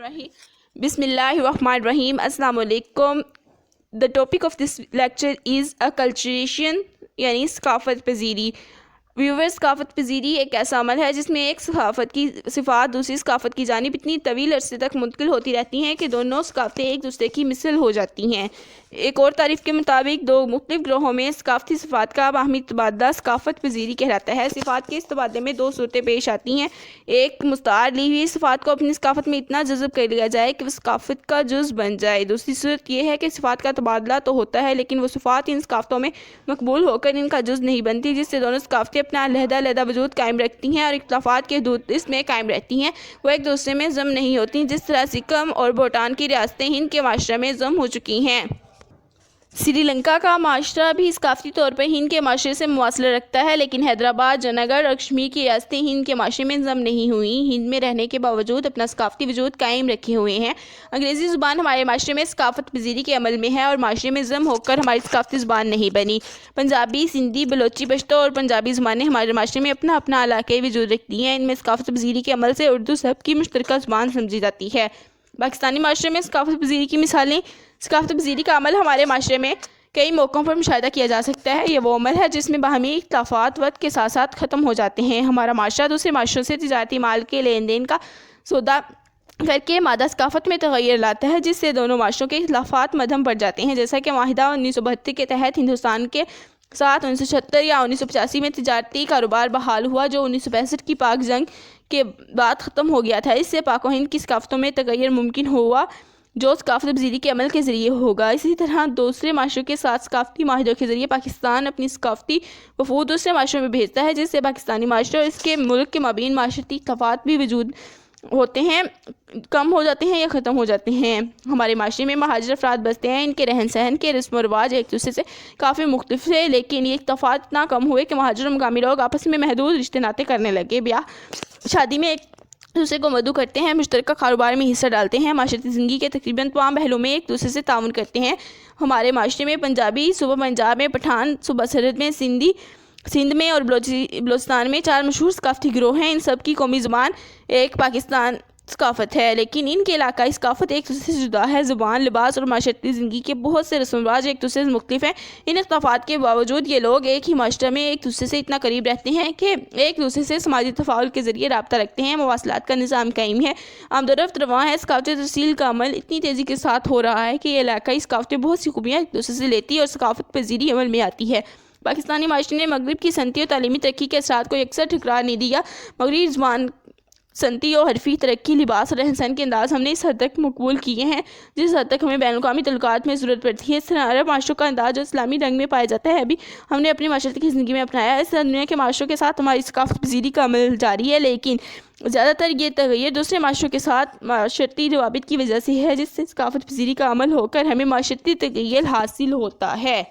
بسم اللہ الرحمن الرحیم. السلام علیکم. The topic of this lecture is acculturation یعنی ثقافت پذیری. ویورز، ثقافت پذیری ایک ایسا عمل ہے جس میں ایک ثقافت کی صفات دوسری ثقافت کی جانب اتنی طویل عرصے تک منتقل ہوتی رہتی ہیں کہ دونوں ثقافتیں ایک دوسرے کی مثل ہو جاتی ہیں. ایک اور تعریف کے مطابق دو مختلف گروہوں میں ثقافتی صفات کا باہمی تبادلہ ثقافت پذیری کہلاتا ہے. صفات کے اس تبادلے میں دو صورتیں پیش آتی ہیں. ایک، مستعار لی ہوئی صفات کو اپنی ثقافت میں اتنا جذب کر لیا جائے کہ وہ ثقافت کا جز بن جائے. دوسری صورت یہ ہے کہ صفات کا تبادلہ تو ہوتا ہے لیکن وہ صفات ان ثقافتوں میں مقبول ہو کر ان کا جز نہیں بنتی، جس سے دونوں ثقافتیں اپنا علیحدہ وجود قائم رکھتی ہیں اور اختلافات کے حدود اس میں قائم رہتی ہیں. وہ ایک دوسرے میں ضم نہیں ہوتی، جس طرح سکم اور بھوٹان کی ریاستیں ہند کے معاشرے میں ضم ہو چکی ہیں. سری لنکا کا معاشرہ بھی ثقافتی طور پر ہند کے معاشرے سے مواصلت رکھتا ہے، لیکن حیدرآباد، جے نگر اور کشمیر کی ریاستیں ہند کے معاشرے میں ضم نہیں ہوئیں. ہند میں رہنے کے باوجود اپنا ثقافتی وجود قائم رکھے ہوئے ہیں. انگریزی زبان ہمارے معاشرے میں ثقافت پذیری کے عمل میں ہے اور معاشرے میں ضم ہو کر ہماری ثقافتی زبان نہیں بنی. پنجابی، سندھی، بلوچی، پشتو اور پنجابی زبانیں ہمارے معاشرے میں اپنا علاقائی وجود رکھتی ہیں. ان میں ثقافت پذیری کے عمل سے اردو سب کی مشترکہ زبان سمجھی جاتی ہے. پاکستانی معاشرے میں ثقافت پذیری کی مثالیں. ثقافت پذیری کا عمل ہمارے معاشرے میں کئی موقعوں پر مشاہدہ کیا جا سکتا ہے. یہ وہ عمل ہے جس میں باہمی اختلافات وقت کے ساتھ ساتھ ختم ہو جاتے ہیں. ہمارا معاشرہ دوسرے معاشروں سے تجارتی مال کے لین دین کا سودا کر کے مادہ ثقافت میں تغیر لاتا ہے، جس سے دونوں معاشروں کے اختلافات مدھم پڑ جاتے ہیں. جیسا کہ معاہدہ 1972 کے تحت ہندوستان کے ساتھ 1976 یا 1985 میں تجارتی کاروبار بحال ہوا، جو 1965 کی پاک جنگ کے بعد ختم ہو گیا تھا. اس سے پاک و ہند کی ثقافتوں میں تغیر ممکن ہوا جو ثقافت پذیری کے عمل کے ذریعے ہوگا. اسی طرح دوسرے معاشروں کے ساتھ ثقافتی معاہدوں کے ذریعے پاکستان اپنی ثقافتی وفود دوسرے معاشروں میں بھیجتا ہے، جس سے پاکستانی معاشرے اور اس کے ملک کے مابین معاشرتی اختلافات بھی وجود ہوتے ہیں کم ہو جاتے ہیں یا ختم ہو جاتے ہیں. ہمارے معاشرے میں مہاجر افراد بستے ہیں. ان کے رہن سہن کے رسم و رواج ایک دوسرے سے کافی مختلف تھے، لیکن یہ اختلافات اتنا کم ہوئے کہ مہاجر اور مقامی لوگ آپس میں محدود رشتے ناطے کرنے لگے. بیاہ شادی میں ایک دوسرے کو مدعو کرتے ہیں، مشترکہ کاروبار میں حصہ ڈالتے ہیں، معاشرتی زندگی کے تقریباً تمام پہلوؤں میں ایک دوسرے سے تعاون کرتے ہیں. ہمارے معاشرے میں پنجابی صوبہ پنجاب میں، پٹھان صوبہ سرحد میں، سندھ میں اور بلوچستان میں 4 مشہور ثقافتی گروہ ہیں. ان سب کی قومی زبان ایک پاکستان ثقافت ہے، لیکن ان کے علاقائی ثقافت ایک دوسرے سے جدا ہے. زبان، لباس اور معاشرتی زندگی کے بہت سے رسم و رواج ایک دوسرے سے مختلف ہیں. ان اختلافات کے باوجود یہ لوگ ایک ہی معاشرے میں ایک دوسرے سے اتنا قریب رہتے ہیں کہ ایک دوسرے سے سماجی تفاعل کے ذریعے رابطہ رکھتے ہیں. مواصلات کا نظام قائم ہے، آمد و رفت رواں ہے. ثقافتی ترسیل کا عمل اتنی تیزی کے ساتھ ہو رہا ہے کہ یہ علاقائی ثقافتیں بہت سی خوبیاں ایک دوسرے سے لیتی اور ثقافت پذیری عمل میں آتی ہے. پاکستانی معاشرے نے مغرب کی صنعتی اور تعلیمی ترقی کے اثرات کو یکسر ٹھکرا نہیں دیا. مغربی زبان، صنعتی اور حرفی ترقی، لباس اور رہن سہن کے انداز ہم نے اس حد تک مقبول کیے ہیں جس حد تک ہمیں بین الاقوامی تعلقات میں ضرورت پڑتی ہے. اس طرح عرب معاشروں کا انداز جو اسلامی رنگ میں پایا جاتا ہے بھی ہم نے اپنی معاشرتی کی زندگی میں اپنایا. اس طرح دنیا کے معاشروں کے ساتھ ہماری ثقافت پذیری کا عمل جاری ہے، لیکن زیادہ تر یہ تغیر دوسرے معاشروں کے ساتھ معاشرتی روابط کی وجہ سے ہے، جس سے ثقافت پذیری کا عمل ہو کر ہمیں معاشرتی تغیر حاصل ہوتا ہے.